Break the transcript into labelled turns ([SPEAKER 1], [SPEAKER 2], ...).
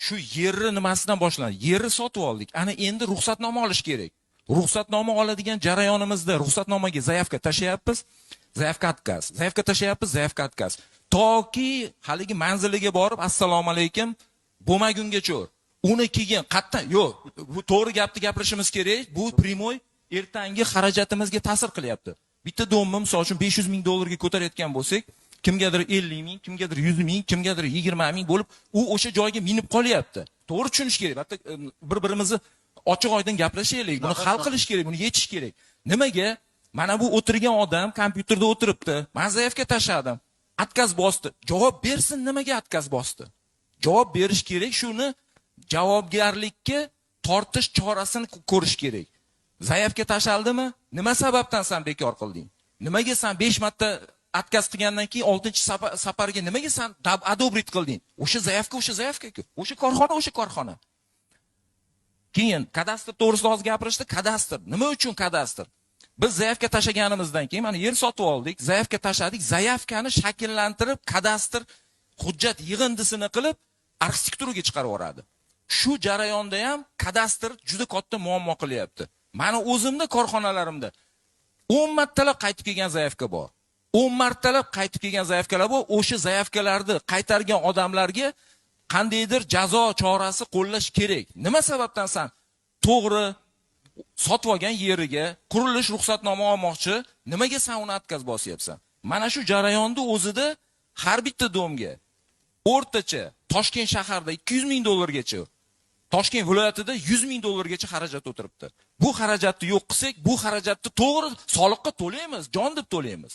[SPEAKER 1] shu yerni nimasidan boshlanadi? Yerni sotib oldik. Ana endi ruxsatnoma olish kerak. Ruxsatnoma oladigan jarayonimizda ruxsatnomaga zayavka tashlayapmiz, zayavka отказ. Zayavka tashlayapmiz, zayavka отказ. Toki haligi manziliga borib assalomu alaykum bo'lmagungacha. Uni keyin qattan, yo'q, bu to'g'ri gapni gapirishimiz kerak. Bu primoy ertangi xarajatimizga ta'sir qilyapti. Bitta domni misol uchun 500 ming dollarga ko'tarayotgan bo'lsak, kimgadir 50 ming, kimgadir 100 ming, kimgadir 20 ming bo'lib, u o'sha joyga minib qolyapti. To'g'ri tushunish kerak. Hatto bir-birimizni ochiq oydin gaplashaylik, buni hal qilish kerak, buni yechish kerak. Nimaga? Mana bu o'tirgan odam kompyuterda o'tiribdi. Men zayavka tashladim. Отказ bosdi. Javob bersin, nimaga отказ bosdi? Javob berish kerak, shuni javobgarlikka tortish chorasini ko'rish kerak. Zayavka tashaldimi? Nima sababdan sen bekor qilding? Nimaga sen 5 marta отказ qilgandan keyin 6-safarga nimaga sen adobrit qilding? O'sha zayavka-ku. O'sha korxona. Keyin kadastr to'g'risida hozir gapirishdi. Kadastr. Nima uchun kadastr? Biz zayavka tashlaganimizdan keyin mana yer sotib oldik, zayavka tashladik, zayavkani shakllantirib, kadastr hujjat yig'indisini qilib, arxitekturaga chiqarib yuboradi. Shu jarayonda ham kadastr juda katta muammo qilyapti. Mana o'zimda korxonalarimda 10 martalab qaytib kelgan zayavka bor. 10 martalab qaytib kelgan zayavkalar bor. O'sha zayavkalarni qaytargan odamlarga qandaydir jazo chorasi qo'llash kerak. Nima sababdan sen to'g'ri sotib olgan yeriga qurilish ruxsatnoma olmoqchi, nimaga sen uni отказ bosyapsan? Mana shu jarayonda o'zida har bitta domga o'rtacha Toshkent shaharda 200 ming dollargacha, Toshkent viloyatida 100 ming dollargacha xarajat o'tiribdi. Bu xarajatni yo'q qilsak, bu xarajatni to'g'ri soliqqa to'laymiz, jon deb to'laymiz.